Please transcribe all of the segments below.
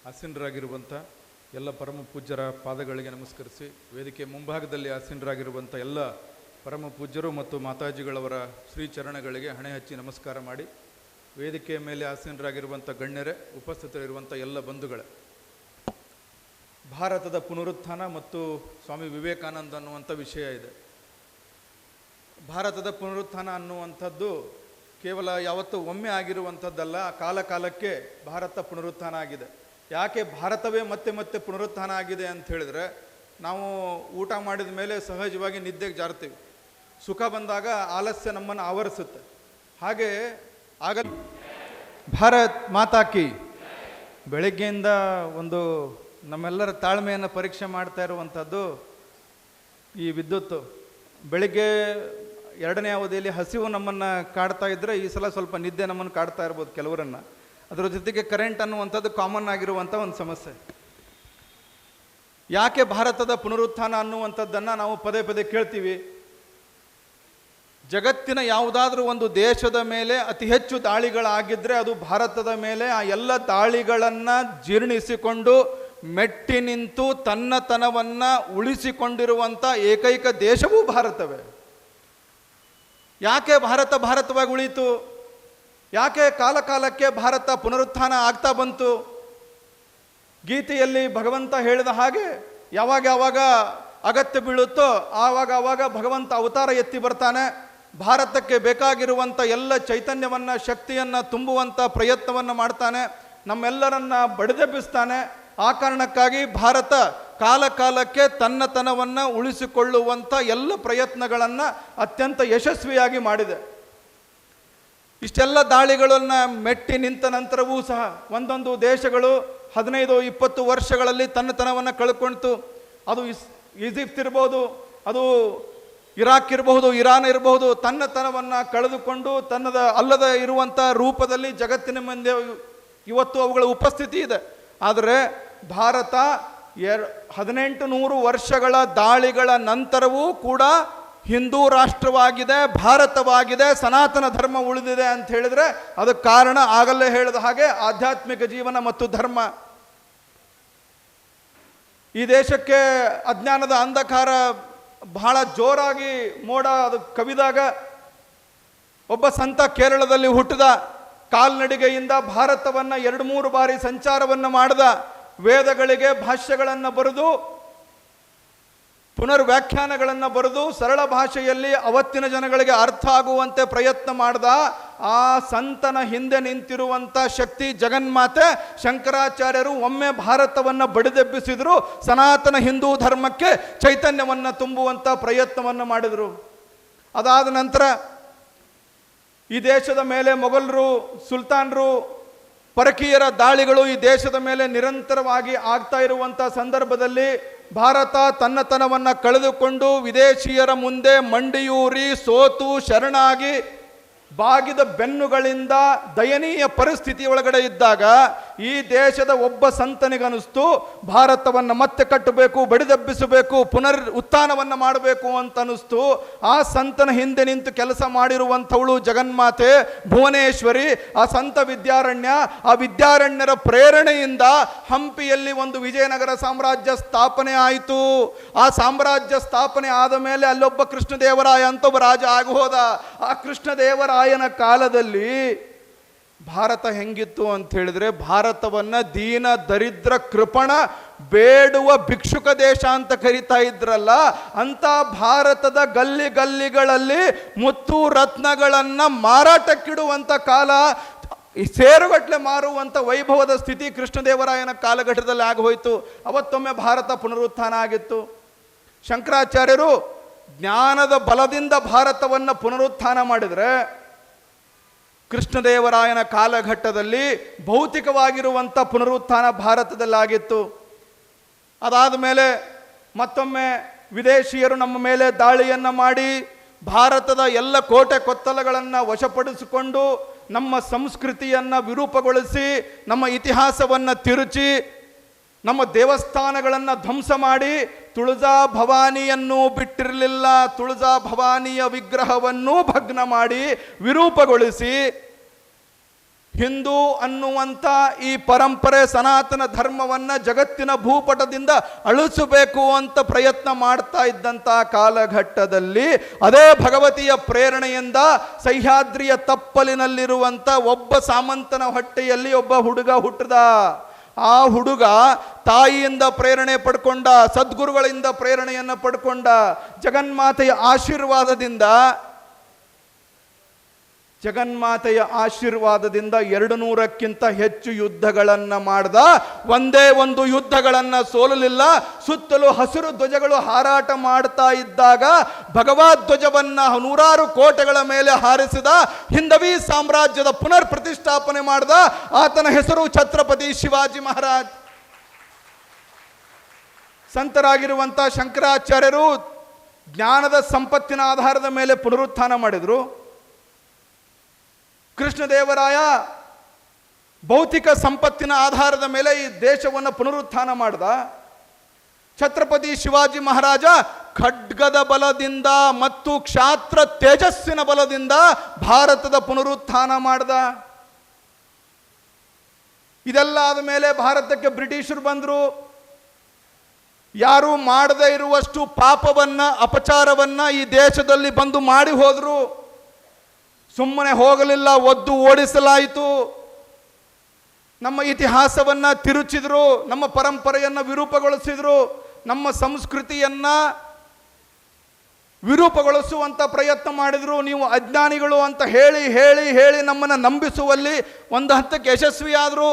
ಆಸೀನರಾಗಿರುವಂಥ ಎಲ್ಲ ಪರಮ ಪೂಜ್ಯರ ಪಾದಗಳಿಗೆ ನಮಸ್ಕರಿಸಿ, ವೇದಿಕೆ ಮುಂಭಾಗದಲ್ಲಿ ಆಸೀನರಾಗಿರುವಂಥ ಎಲ್ಲ ಪರಮ ಪೂಜ್ಯರು ಮತ್ತು ಮಾತಾಜಿಗಳವರ ಶ್ರೀಚರಣಗಳಿಗೆ ಹಣೆ ಹಚ್ಚಿ ನಮಸ್ಕಾರ ಮಾಡಿ, ವೇದಿಕೆಯ ಮೇಲೆ ಆಸೀನರಾಗಿರುವಂಥ ಗಣ್ಯರೇ, ಉಪಸ್ಥಿತರಿರುವಂಥ ಎಲ್ಲ ಬಂಧುಗಳೇ, ಭಾರತದ ಪುನರುತ್ಥಾನ ಮತ್ತು ಸ್ವಾಮಿ ವಿವೇಕಾನಂದ ಅನ್ನುವಂಥ ವಿಷಯ ಇದೆ. ಭಾರತದ ಪುನರುತ್ಥಾನ ಅನ್ನುವಂಥದ್ದು ಕೇವಲ ಯಾವತ್ತೂ ಒಮ್ಮೆ ಆಗಿರುವಂಥದ್ದಲ್ಲ, ಕಾಲ ಕಾಲಕ್ಕೆ ಭಾರತ ಪುನರುತ್ಥಾನ ಆಗಿದೆ. ಯಾಕೆ ಭಾರತವೇ ಮತ್ತೆ ಮತ್ತೆ ಪುನರುತ್ಥಾನ ಆಗಿದೆ ಅಂತ ಹೇಳಿದ್ರೆ, ನಾವು ಊಟ ಮಾಡಿದ ಮೇಲೆ ಸಹಜವಾಗಿ ನಿದ್ದೆಗೆ ಜಾರ್ತೀವಿ, ಸುಖ ಬಂದಾಗ ಆಲಸ್ಯ ನಮ್ಮನ್ನು ಆವರಿಸುತ್ತೆ. ಹಾಗೆ ಆಗ ಭಾರತ್ ಮಾತಾ ಕಿ. ಬೆಳಗ್ಗೆಯಿಂದ ಒಂದು ನಮ್ಮೆಲ್ಲರ ತಾಳ್ಮೆಯನ್ನು ಪರೀಕ್ಷೆ ಮಾಡ್ತಾ ಇರುವಂಥದ್ದು ಈ ವಿದ್ಯುತ್ತು. ಬೆಳಿಗ್ಗೆ ಎರಡನೇ ಅವಧಿಯಲ್ಲಿ ಹಸಿವು ನಮ್ಮನ್ನು ಕಾಡ್ತಾ ಇದ್ದರೆ, ಈ ಸಲ ಸ್ವಲ್ಪ ನಿದ್ದೆ ನಮ್ಮನ್ನು ಕಾಡ್ತಾ ಇರ್ಬೋದು ಕೆಲವರನ್ನು. ಅದರ ಜೊತೆಗೆ ಕರೆಂಟ್ ಅನ್ನುವಂಥದ್ದು ಕಾಮನ್ ಆಗಿರುವಂಥ ಒಂದು ಸಮಸ್ಯೆ. ಯಾಕೆ ಭಾರತದ ಪುನರುತ್ಥಾನ ಅನ್ನುವಂಥದ್ದನ್ನು ನಾವು ಪದೇ ಪದೇ ಕೇಳ್ತೀವಿ? ಜಗತ್ತಿನ ಯಾವುದಾದ್ರೂ ಒಂದು ದೇಶದ ಮೇಲೆ ಅತಿ ಹೆಚ್ಚು ದಾಳಿಗಳಾಗಿದ್ದರೆ ಅದು ಭಾರತದ ಮೇಲೆ. ಆ ಎಲ್ಲ ದಾಳಿಗಳನ್ನು ಜೀರ್ಣಿಸಿಕೊಂಡು ಮೆಟ್ಟಿ ನಿಂತು ತನ್ನತನವನ್ನು ಉಳಿಸಿಕೊಂಡಿರುವಂಥ ಏಕೈಕ ದೇಶವೂ ಭಾರತವೇ. ಯಾಕೆ ಭಾರತ ಭಾರತವಾಗಿ ಉಳಿಯಿತು? ಯಾಕೆ ಕಾಲ ಕಾಲಕ್ಕೆ ಭಾರತ ಪುನರುತ್ಥಾನ ಆಗ್ತಾ ಬಂತು? ಗೀತೆಯಲ್ಲಿ ಭಗವಂತ ಹೇಳಿದ ಹಾಗೆ ಯಾವಾಗ ಅಗತ್ಯ ಬೀಳುತ್ತೋ ಆವಾಗ ಭಗವಂತ ಅವತಾರ ಎತ್ತಿ ಬರ್ತಾನೆ. ಭಾರತಕ್ಕೆ ಬೇಕಾಗಿರುವಂಥ ಎಲ್ಲ ಚೈತನ್ಯವನ್ನು, ಶಕ್ತಿಯನ್ನು ತುಂಬುವಂಥ ಪ್ರಯತ್ನವನ್ನು ಮಾಡ್ತಾನೆ, ನಮ್ಮೆಲ್ಲರನ್ನ ಬಡಿದೆಬ್ಬಿಸ್ತಾನೆ. ಆ ಕಾರಣಕ್ಕಾಗಿ ಭಾರತ ಕಾಲ ಕಾಲಕ್ಕೆ ತನ್ನತನವನ್ನು ಉಳಿಸಿಕೊಳ್ಳುವಂಥ ಎಲ್ಲ ಪ್ರಯತ್ನಗಳನ್ನು ಅತ್ಯಂತ ಯಶಸ್ವಿಯಾಗಿ ಮಾಡಿದೆ. ಇಷ್ಟೆಲ್ಲ ದಾಳಿಗಳನ್ನು ಮೆಟ್ಟಿ ನಿಂತ ನಂತರವೂ ಸಹ ಒಂದೊಂದು ದೇಶಗಳು 15-20 ವರ್ಷಗಳಲ್ಲಿ ತನ್ನತನವನ್ನು ಕಳ್ಕೊಳ್ತು. ಅದು ಈಜಿಪ್ಟ್ ಇರ್ಬೋದು, ಅದು ಇರಾಕ್ ಇರಬಹುದು, ಇರಾನ್ ಇರಬಹುದು, ತನ್ನತನವನ್ನು ಕಳೆದುಕೊಂಡು ತನ್ನದ ಅಲ್ಲದ ಇರುವಂಥ ರೂಪದಲ್ಲಿ ಜಗತ್ತಿನ ಮುಂದೆ ಇವತ್ತು ಅವುಗಳ ಉಪಸ್ಥಿತಿ ಇದೆ. ಆದರೆ ಭಾರತ 1800 ವರ್ಷಗಳ ದಾಳಿಗಳ ನಂತರವೂ ಕೂಡ ಹಿಂದೂ ರಾಷ್ಟ್ರವಾಗಿದೆ, ಭಾರತವಾಗಿದೆ, ಸನಾತನ ಧರ್ಮ ಉಳಿದಿದೆ ಅಂತ ಹೇಳಿದರೆ ಅದಕ್ಕೆ ಕಾರಣ ಆಗಲೇ ಹೇಳಿದ ಹಾಗೆ ಆಧ್ಯಾತ್ಮಿಕ ಜೀವನ ಮತ್ತು ಧರ್ಮ. ಈ ದೇಶಕ್ಕೆ ಅಜ್ಞಾನದ ಅಂಧಕಾರ ಬಹಳ ಜೋರಾಗಿ ಮೋಡ ಅದು ಕವಿದಾಗ ಒಬ್ಬ ಸಂತ ಕೇರಳದಲ್ಲಿ ಹುಟ್ಟಿದ, ಕಾಲ್ನಡಿಗೆಯಿಂದ ಭಾರತವನ್ನು 2-3 ಬಾರಿ ಸಂಚಾರವನ್ನು ಮಾಡಿದ, ವೇದಗಳಿಗೆ ಭಾಷ್ಯಗಳನ್ನು ಬರೆದು ಪುನರ್ವ್ಯಾಖ್ಯಾನಗಳನ್ನು ಬರೆದು ಸರಳ ಭಾಷೆಯಲ್ಲಿ ಅವತ್ತಿನ ಜನಗಳಿಗೆ ಅರ್ಥ ಆಗುವಂತೆ ಪ್ರಯತ್ನ ಮಾಡಿದ ಆ ಸಂತನ ಹಿಂದೆ ನಿಂತಿರುವಂಥ ಶಕ್ತಿ ಜಗನ್ಮಾತೆ ಶಂಕರಾಚಾರ್ಯರು ಒಮ್ಮೆ ಭಾರತವನ್ನು ಬಡಿದೆಬ್ಬಿಸಿದ್ರು, ಸನಾತನ ಹಿಂದೂ ಧರ್ಮಕ್ಕೆ ಚೈತನ್ಯವನ್ನು ತುಂಬುವಂಥ ಪ್ರಯತ್ನವನ್ನು ಮಾಡಿದರು. ಅದಾದ ನಂತರ ಈ ದೇಶದ ಮೇಲೆ ಮೊಘಲರು, ಸುಲ್ತಾನರು, ಪರಕೀಯರ ದಾಳಿಗಳು ಈ ದೇಶದ ಮೇಲೆ ನಿರಂತರವಾಗಿ ಆಗ್ತಾ ಇರುವಂಥ ಸಂದರ್ಭದಲ್ಲಿ ಭಾರತ ತನ್ನತನವನ್ನು ಕಳೆದುಕೊಂಡು ವಿದೇಶಿಯರ ಮುಂದೆ ಮಂಡಿಯೂರಿ ಸೋತು ಶರಣಾಗಿ ಬಾಗಿದ ಬೆನ್ನುಗಳಿಂದ ದಯನೀಯ ಪರಿಸ್ಥಿತಿ ಒಳಗಡೆ ಇದ್ದಾಗ ಈ ದೇಶದ ಒಬ್ಬ ಸಂತನಿಗನಿಸ್ತು ಭಾರತವನ್ನು ಮತ್ತೆ ಕಟ್ಟಬೇಕು, ಬಡಿದೆಬ್ಬಿಸಬೇಕು, ಪುನರ್ ಉತ್ಥಾನವನ್ನು ಮಾಡಬೇಕು ಅಂತ ಅನಿಸ್ತು. ಆ ಸಂತನ ಹಿಂದೆ ನಿಂತು ಕೆಲಸ ಮಾಡಿರುವಂಥವಳು ಜಗನ್ಮಾತೆ ಭುವನೇಶ್ವರಿ, ಆ ಸಂತ ವಿದ್ಯಾರಣ್ಯ. ಆ ವಿದ್ಯಾರಣ್ಯರ ಪ್ರೇರಣೆಯಿಂದ ಹಂಪಿಯಲ್ಲಿ ಒಂದು ವಿಜಯನಗರ ಸಾಮ್ರಾಜ್ಯ ಸ್ಥಾಪನೆ ಆಯಿತು. ಆ ಸಾಮ್ರಾಜ್ಯ ಸ್ಥಾಪನೆ ಆದ ಮೇಲೆ ಅಲ್ಲೊಬ್ಬ ಕೃಷ್ಣದೇವರಾಯ ಅಂತ ಒಬ್ಬ ರಾಜ ಆಗಿ ಹೋದ. ಆ ಕೃಷ್ಣದೇವರಾಯನ ಕಾಲದಲ್ಲಿ ಭಾರತ ಹೆಂಗಿತ್ತು ಅಂತ ಹೇಳಿದ್ರೆ, ಭಾರತವನ್ನ ದೀನ ದರಿದ್ರ ಕೃಪಣ ಬೇಡುವ ಭಿಕ್ಷುಕ ದೇಶ ಅಂತ ಕರಿತಾ ಇದ್ರಲ್ಲ, ಅಂತ ಭಾರತದ ಗಲ್ಲಿ ಗಲ್ಲಿಗಳಲ್ಲಿ ಮುತ್ತು ರತ್ನಗಳನ್ನ ಮಾರಾಟಕ್ಕಿಡುವಂತ ಕಾಲ, ಸೇರುಗಟ್ಟಲೆ ಮಾರುವಂಥ ವೈಭವದ ಸ್ಥಿತಿ ಕೃಷ್ಣದೇವರಾಯನ ಕಾಲಘಟ್ಟದಲ್ಲಿ ಆಗೋಯ್ತು. ಅವತ್ತೊಮ್ಮೆ ಭಾರತ ಪುನರುತ್ಥಾನ ಆಗಿತ್ತು. ಶಂಕರಾಚಾರ್ಯರು ಜ್ಞಾನದ ಬಲದಿಂದ ಭಾರತವನ್ನು ಪುನರುತ್ಥಾನ ಮಾಡಿದರೆ, ಕೃಷ್ಣದೇವರಾಯನ ಕಾಲಘಟ್ಟದಲ್ಲಿ ಭೌತಿಕವಾಗಿರುವಂಥ ಪುನರುತ್ಥಾನ ಭಾರತದಲ್ಲಾಗಿತ್ತು. ಅದಾದ ಮೇಲೆ ಮತ್ತೊಮ್ಮೆ ವಿದೇಶಿಯರು ನಮ್ಮ ಮೇಲೆ ದಾಳಿಯನ್ನು ಮಾಡಿ ಭಾರತದ ಎಲ್ಲ ಕೋಟೆ ಕೊತ್ತಲಗಳನ್ನು ವಶಪಡಿಸಿಕೊಂಡು ನಮ್ಮ ಸಂಸ್ಕೃತಿಯನ್ನು ವಿರೂಪಗೊಳಿಸಿ ನಮ್ಮ ಇತಿಹಾಸವನ್ನು ತಿರುಚಿ ನಮ್ಮ ದೇವಸ್ಥಾನಗಳನ್ನು ಧ್ವಂಸ ಮಾಡಿ ತುಳಜಾ ಭವಾನಿಯನ್ನು ಬಿಟ್ಟಿರಲಿಲ್ಲ, ತುಳಜಾ ಭವಾನಿಯ ವಿಗ್ರಹವನ್ನು ಭಗ್ನ ಮಾಡಿ ವಿರೂಪಗೊಳಿಸಿ ಹಿಂದೂ ಅನ್ನುವಂಥ ಈ ಪರಂಪರೆ ಸನಾತನ ಧರ್ಮವನ್ನು ಜಗತ್ತಿನ ಭೂಪಟದಿಂದ ಅಳಿಸಬೇಕು ಅಂತ ಪ್ರಯತ್ನ ಮಾಡ್ತಾ ಇದ್ದಂಥ ಕಾಲಘಟ್ಟದಲ್ಲಿ ಅದೇ ಭಗವತಿಯ ಪ್ರೇರಣೆಯಿಂದ ಸಹ್ಯಾದ್ರಿಯ ತಪ್ಪಲಿನಲ್ಲಿರುವಂಥ ಒಬ್ಬ ಸಾಮಂತನ ಹೊಟ್ಟೆಯಲ್ಲಿ ಒಬ್ಬ ಹುಡುಗ ಹುಟ್ಟಿದ. ಆ ಹುಡುಗ ತಾಯಿಯಿಂದ ಪ್ರೇರಣೆ ಪಡ್ಕೊಂಡ, ಸದ್ಗುರುಗಳಿಂದ ಪ್ರೇರಣೆಯನ್ನು ಪಡ್ಕೊಂಡ, ಜಗನ್ಮಾತೆಯ ಆಶೀರ್ವಾದದಿಂದ 200ಕ್ಕಿಂತ ಹೆಚ್ಚು ಯುದ್ಧಗಳನ್ನು ಮಾಡ್ದ. ಒಂದೇ ಒಂದು ಯುದ್ಧಗಳನ್ನು ಸೋಲಲಿಲ್ಲ. ಸುತ್ತಲೂ ಹಸಿರು ಧ್ವಜಗಳು ಹಾರಾಟ ಮಾಡ್ತಾ ಇದ್ದಾಗ ಭಗವದ್ ಧ್ವಜವನ್ನ 100 ಕೋಟೆಗಳ ಮೇಲೆ ಹಾರಿಸಿದ. ಹಿಂದವಿ ಸಾಮ್ರಾಜ್ಯದ ಪುನರ್ ಪ್ರತಿಷ್ಠಾಪನೆ ಮಾಡ್ದ. ಆತನ ಹೆಸರು ಛತ್ರಪತಿ ಶಿವಾಜಿ ಮಹಾರಾಜ್. ಸಂತರಾಗಿರುವಂಥ ಶಂಕರಾಚಾರ್ಯರು ಜ್ಞಾನದ ಸಂಪತ್ತಿನ ಆಧಾರದ ಮೇಲೆ ಪುನರುತ್ಥಾನ ಮಾಡಿದರು. ಕೃಷ್ಣದೇವರಾಯ ಭೌತಿಕ ಸಂಪತ್ತಿನ ಆಧಾರದ ಮೇಲೆ ಈ ದೇಶವನ್ನು ಪುನರುತ್ಥಾನ ಮಾಡಿದ. ಛತ್ರಪತಿ ಶಿವಾಜಿ ಮಹಾರಾಜ ಖಡ್ಗದ ಬಲದಿಂದ ಮತ್ತು ಕ್ಷಾತ್ರ ತೇಜಸ್ಸಿನ ಬಲದಿಂದ ಭಾರತದ ಪುನರುತ್ಥಾನ ಮಾಡಿದ. ಇದೆಲ್ಲ ಆದ ಮೇಲೆ ಭಾರತಕ್ಕೆ ಬ್ರಿಟಿಷರು ಬಂದರು. ಯಾರು ಮಾಡದೇ ಇರುವಷ್ಟು ಪಾಪವನ್ನ, ಅಪಚಾರವನ್ನ ಈ ದೇಶದಲ್ಲಿ ಬಂದು ಮಾಡಿ ಹೋದರು. ಸುಮ್ಮನೆ ಹೋಗಲಿಲ್ಲ, ಒದ್ದು ಓಡಿಸಲಾಯಿತು. ನಮ್ಮ ಇತಿಹಾಸವನ್ನ ತಿರುಚಿದ್ರು, ನಮ್ಮ ಪರಂಪರೆಯನ್ನು ವಿರೂಪಗೊಳಿಸಿದ್ರು, ನಮ್ಮ ಸಂಸ್ಕೃತಿಯನ್ನ ವಿರೂಪಗೊಳಿಸುವಂತ ಪ್ರಯತ್ನ ಮಾಡಿದ್ರು. ನೀವು ಅಜ್ಞಾನಿಗಳು ಅಂತ ಹೇಳಿ ಹೇಳಿ ಹೇಳಿ ನಮ್ಮನ್ನು ನಂಬಿಸುವಲ್ಲಿ ಒಂದು ಹಂತಕ್ಕೆ ಯಶಸ್ವಿಯಾದರು.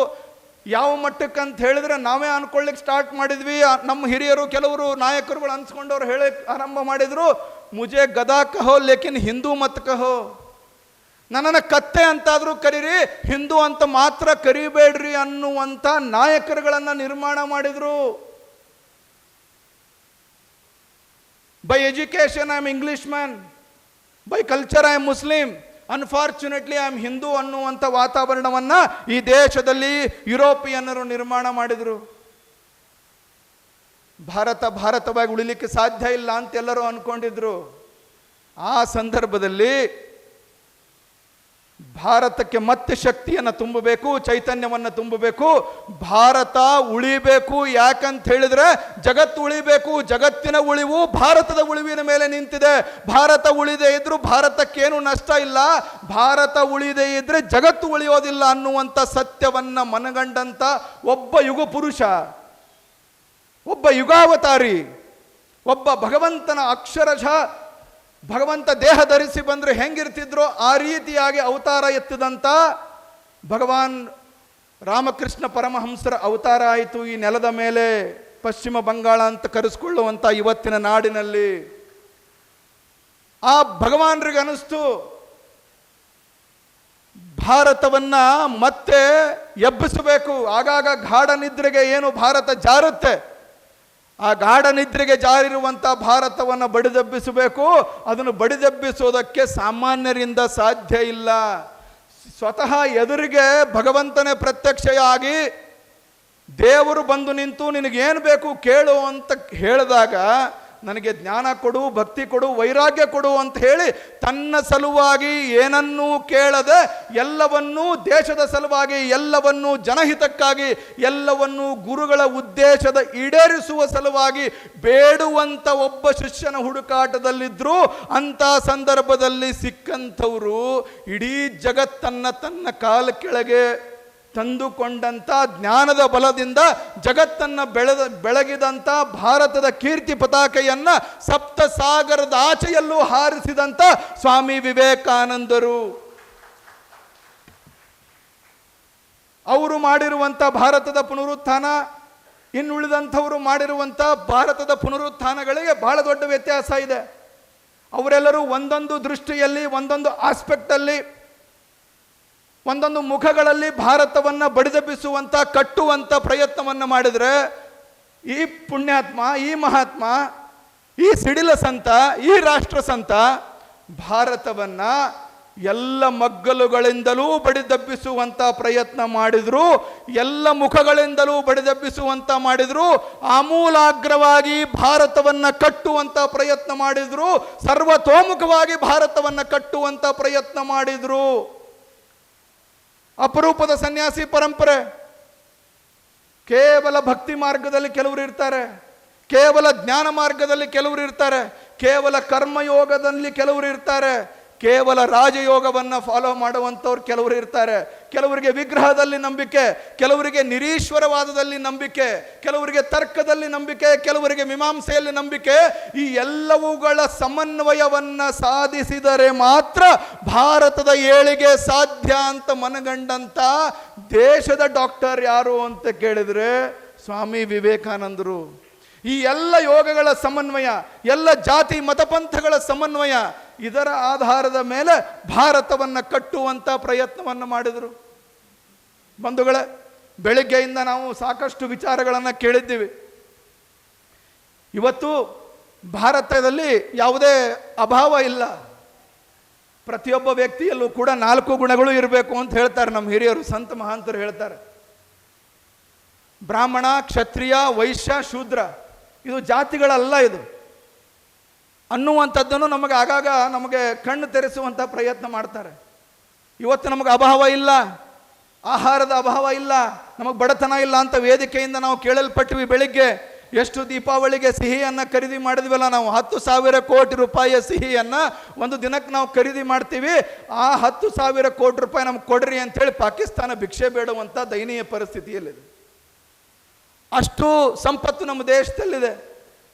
ಯಾವ ಮಟ್ಟಕ್ಕಂತ ಹೇಳಿದ್ರೆ ನಾವೇ ಅನ್ಕೊಳ್ಳಿಕ್ಕೆ ಸ್ಟಾರ್ಟ್ ಮಾಡಿದ್ವಿ. ನಮ್ಮ ಹಿರಿಯರು, ಕೆಲವರು ನಾಯಕರುಗಳು ಅನ್ಸ್ಕೊಂಡವ್ರು ಹೇಳಿ ಆರಂಭ ಮಾಡಿದ್ರು, ಮುಜೆ ಗದಾ ಕಹೋ ಲೇಕಿನ್ ಹಿಂದೂ ಮತ್ ಕಹೋ. ನನ್ನನ್ನು ಕತ್ತೆ ಅಂತಾದರೂ ಕರೀರಿ, ಹಿಂದೂ ಅಂತ ಮಾತ್ರ ಕರಿಬೇಡ್ರಿ ಅನ್ನುವಂಥ ನಾಯಕರುಗಳನ್ನು ನಿರ್ಮಾಣ ಮಾಡಿದ್ರು. By education I am English man, by culture I am Muslim, unfortunately I am Hindu ಅನ್ನುವಂಥ ವಾತಾವರಣವನ್ನು ಈ ದೇಶದಲ್ಲಿ ಯುರೋಪಿಯನ್ನರು ನಿರ್ಮಾಣ ಮಾಡಿದರು. ಭಾರತವಾಗಿ ಉಳಿಲಿಕ್ಕೆ ಸಾಧ್ಯ ಇಲ್ಲ ಅಂತ ಎಲ್ಲರೂ ಅನ್ಕೊಂಡಿದ್ರು. ಆ ಸಂದರ್ಭದಲ್ಲಿ ಭಾರತಕ್ಕೆ ಮತ್ತೆ ಶಕ್ತಿಯನ್ನು ತುಂಬಬೇಕು, ಚೈತನ್ಯವನ್ನು ತುಂಬಬೇಕು. ಭಾರತ ಉಳಿಬೇಕು. ಯಾಕಂತ ಹೇಳಿದ್ರೆ ಜಗತ್ತು ಉಳಿಬೇಕು. ಜಗತ್ತಿನ ಉಳಿವು ಭಾರತದ ಉಳಿವಿನ ಮೇಲೆ ನಿಂತಿದೆ. ಭಾರತ ಉಳಿದೇ ಇದ್ರೂ ಭಾರತಕ್ಕೇನು ನಷ್ಟ ಇಲ್ಲ. ಭಾರತ ಉಳಿದೇ ಇದ್ರೆ ಜಗತ್ತು ಉಳಿಯೋದಿಲ್ಲ ಅನ್ನುವಂಥ ಸತ್ಯವನ್ನ ಮನಗಂಡಂತ ಒಬ್ಬ ಯುಗ ಪುರುಷ, ಒಬ್ಬ ಯುಗಾವತಾರಿ, ಒಬ್ಬ ಭಗವಂತನ ಅಕ್ಷರಶಃ ಭಗವಂತ ದೇಹ ಧರಿಸಿ ಬಂದರೆ ಹೆಂಗಿರ್ತಿದ್ರೋ ಆ ರೀತಿಯಾಗಿ ಅವತಾರ ಎತ್ತಿದಂಥ ಭಗವಾನ್ ರಾಮಕೃಷ್ಣ ಪರಮಹಂಸರ ಅವತಾರ ಆಯಿತು ಈ ನೆಲದ ಮೇಲೆ, ಪಶ್ಚಿಮ ಬಂಗಾಳ ಅಂತ ಕರೆಸ್ಕೊಳ್ಳುವಂಥ ಇವತ್ತಿನ ನಾಡಿನಲ್ಲಿ. ಆ ಭಗವಾನ್ರಿಗೆ ಅನಿಸ್ತು ಭಾರತವನ್ನ ಮತ್ತೆ ಎಬ್ಬಿಸಬೇಕು. ಆಗಾಗ ಗಾಢ ನಿದ್ರೆಗೆ ಏನು ಭಾರತ ಜಾರುತ್ತೆ, ಆ ಗಾಢ ನಿದ್ರೆಗೆ ಜಾರಿರುವಂಥ ಭಾರತವನ್ನು ಬಡಿದೆಬ್ಬಿಸಬೇಕು. ಅದನ್ನು ಬಡಿದೆಬ್ಬಿಸೋದಕ್ಕೆ ಸಾಮಾನ್ಯರಿಂದ ಸಾಧ್ಯ ಇಲ್ಲ. ಸ್ವತಃ ಎದುರಿಗೆ ಭಗವಂತನೇ ಪ್ರತ್ಯಕ್ಷಯಾಗಿ ದೇವರು ಬಂದು ನಿಂತು ನಿನಗೇನು ಬೇಕು ಕೇಳು ಅಂತ ಹೇಳಿದಾಗ, ನನಗೆ ಜ್ಞಾನ ಕೊಡು, ಭಕ್ತಿ ಕೊಡು, ವೈರಾಗ್ಯ ಕೊಡು ಅಂತ ಹೇಳಿ ತನ್ನ ಸಲುವಾಗಿ ಏನನ್ನೂ ಕೇಳದೆ ಎಲ್ಲವನ್ನೂ ದೇಶದ ಸಲುವಾಗಿ, ಎಲ್ಲವನ್ನೂ ಜನಹಿತಕ್ಕಾಗಿ, ಎಲ್ಲವನ್ನೂ ಗುರುಗಳ ಉದ್ದೇಶದ ಈಡೇರಿಸುವ ಸಲುವಾಗಿ ಬೇಡುವಂಥ ಒಬ್ಬ ಶಿಷ್ಯನ ಹುಡುಕಾಟದಲ್ಲಿದ್ದರು. ಅಂಥ ಸಂದರ್ಭದಲ್ಲಿ ಸಿಕ್ಕಂಥವರು ಇಡೀ ಜಗತ್ತನ್ನು ತನ್ನ ಕಾಲ ಕೆಳಗೆ ತಂದುಕೊಂಡಂಥ ಜ್ಞಾನದ ಬಲದಿಂದ ಜಗತ್ತನ್ನು ಬೆಳಗಿದಂಥ ಭಾರತದ ಕೀರ್ತಿ ಪತಾಕೆಯನ್ನ ಸಪ್ತ ಸಾಗರದ ಆಚೆಯಲ್ಲೂ ಹಾರಿಸಿದಂಥ ಸ್ವಾಮಿ ವಿವೇಕಾನಂದರು. ಅವರು ಮಾಡಿರುವಂಥ ಭಾರತದ ಪುನರುತ್ಥಾನ ಇನ್ನುಳಿದಂಥವರು ಮಾಡಿರುವಂಥ ಭಾರತದ ಪುನರುತ್ಥಾನಗಳಿಗೆ ಬಹಳ ದೊಡ್ಡ ವ್ಯತ್ಯಾಸ ಇದೆ. ಅವರೆಲ್ಲರೂ ಒಂದೊಂದು ದೃಷ್ಟಿಯಲ್ಲಿ, ಒಂದೊಂದು ಆಸ್ಪೆಕ್ಟಲ್ಲಿ, ಒಂದೊಂದು ಮುಖಗಳಲ್ಲಿ ಭಾರತವನ್ನು ಬಡಿದೆಬ್ಬಿಸುವಂಥ, ಕಟ್ಟುವಂಥ ಪ್ರಯತ್ನವನ್ನು ಮಾಡಿದರೆ, ಈ ಪುಣ್ಯಾತ್ಮ, ಈ ಮಹಾತ್ಮ, ಈ ಸಿಡಿಲ ಸಂತ, ಈ ರಾಷ್ಟ್ರ ಸಂತ ಭಾರತವನ್ನು ಎಲ್ಲ ಮಗ್ಗಲುಗಳಿಂದಲೂ ಬಡಿದೆಬ್ಬಿಸುವಂಥ ಪ್ರಯತ್ನ ಮಾಡಿದ್ರು. ಎಲ್ಲ ಮುಖಗಳಿಂದಲೂ ಬಡಿದೆಬ್ಬಿಸುವಂಥ ಮಾಡಿದ್ರು. ಆಮೂಲಾಗ್ರವಾಗಿ ಭಾರತವನ್ನು ಕಟ್ಟುವಂಥ ಪ್ರಯತ್ನ ಮಾಡಿದ್ರು. ಸರ್ವತೋಮುಖವಾಗಿ ಭಾರತವನ್ನು ಕಟ್ಟುವಂಥ ಪ್ರಯತ್ನ ಮಾಡಿದ್ರು. ಅಪರೂಪದ ಸನ್ಯಾಸಿ ಪರಂಪರೆ. ಕೇವಲ ಭಕ್ತಿ ಮಾರ್ಗದಲ್ಲಿ ಕೆಲವರು ಇರ್ತಾರೆ, ಕೇವಲ ಜ್ಞಾನ ಮಾರ್ಗದಲ್ಲಿ ಕೆಲವರು ಇರ್ತಾರೆ, ಕೇವಲ ಕರ್ಮಯೋಗದಲ್ಲಿ ಕೆಲವರು ಇರ್ತಾರೆ, ಕೇವಲ ರಾಜಯೋಗವನ್ನು ಫಾಲೋ ಮಾಡುವಂಥವ್ರು ಕೆಲವರು ಇರ್ತಾರೆ. ಕೆಲವರಿಗೆ ವಿಗ್ರಹದಲ್ಲಿ ನಂಬಿಕೆ, ಕೆಲವರಿಗೆ ನಿರೀಶ್ವರವಾದದಲ್ಲಿ ನಂಬಿಕೆ, ಕೆಲವರಿಗೆ ತರ್ಕದಲ್ಲಿ ನಂಬಿಕೆ, ಕೆಲವರಿಗೆ ಮೀಮಾಂಸೆಯಲ್ಲಿ ನಂಬಿಕೆ. ಈ ಎಲ್ಲವುಗಳ ಸಮನ್ವಯವನ್ನು ಸಾಧಿಸಿದರೆ ಮಾತ್ರ ಭಾರತದ ಏಳಿಗೆ ಸಾಧ್ಯ ಅಂತ ಮನಗಂಡಂತ ದೇಶದ ಡಾಕ್ಟರ್ ಯಾರು ಅಂತ ಕೇಳಿದರೆ ಸ್ವಾಮಿ ವಿವೇಕಾನಂದರು. ಈ ಎಲ್ಲ ಯೋಗಗಳ ಸಮನ್ವಯ, ಎಲ್ಲ ಜಾತಿ ಮತಪಂಥಗಳ ಸಮನ್ವಯ, ಇದರ ಆಧಾರದ ಮೇಲೆ ಭಾರತವನ್ನು ಕಟ್ಟುವಂಥ ಪ್ರಯತ್ನವನ್ನು ಮಾಡಿದರು. ಬಂಧುಗಳೇ, ಬೆಳಿಗ್ಗೆಯಿಂದ ನಾವು ಸಾಕಷ್ಟು ವಿಚಾರಗಳನ್ನು ಕೇಳಿದ್ದೀವಿ. ಇವತ್ತು ಭಾರತದಲ್ಲಿ ಯಾವುದೇ ಅಭಾವ ಇಲ್ಲ. ಪ್ರತಿಯೊಬ್ಬ ವ್ಯಕ್ತಿಯಲ್ಲೂ ಕೂಡ 4 ಗುಣಗಳು ಇರಬೇಕು ಅಂತ ಹೇಳ್ತಾರೆ ನಮ್ಮ ಹಿರಿಯರು, ಸಂತ ಮಹಾಂತರು ಹೇಳ್ತಾರೆ. ಬ್ರಾಹ್ಮಣ, ಕ್ಷತ್ರಿಯ, ವೈಶ್ಯ, ಶೂದ್ರ, ಇದು ಜಾತಿಗಳಲ್ಲ ಇದು ಅನ್ನುವಂಥದ್ದನ್ನು ನಮಗೆ ಆಗಾಗ ನಮಗೆ ಕಣ್ಣು ತೆರೆಸುವಂಥ ಪ್ರಯತ್ನ ಮಾಡ್ತಾರೆ. ಇವತ್ತು ನಮಗೆ ಅಭಾವ ಇಲ್ಲ, ಆಹಾರದ ಅಭಾವ ಇಲ್ಲ, ನಮಗೆ ಬಡತನ ಇಲ್ಲ ಅಂತ ವೇದಿಕೆಯಿಂದ ನಾವು ಕೇಳಲ್ಪಟ್ವಿ. ಬೆಳಿಗ್ಗೆ ಎಷ್ಟು ದೀಪಾವಳಿಗೆ ಸಿಹಿಯನ್ನು ಖರೀದಿ ಮಾಡಿದ್ವಲ್ಲ ನಾವು, 10,000 ಕೋಟಿ ರೂಪಾಯಿಯ ಸಿಹಿಯನ್ನು ಒಂದು ದಿನಕ್ಕೆ ನಾವು ಖರೀದಿ ಮಾಡ್ತೀವಿ. ಆ 10,000 ಕೋಟಿ ರೂಪಾಯಿ ನಮ್ಗೆ ಕೊಡ್ರಿ ಅಂತೇಳಿ ಪಾಕಿಸ್ತಾನ ಭಿಕ್ಷೆ ಬೇಡುವಂಥ ದಯನೀಯ ಪರಿಸ್ಥಿತಿಯಲ್ಲಿದೆ. ಅಷ್ಟು ಸಂಪತ್ತು ನಮ್ಮ ದೇಶದಲ್ಲಿದೆ,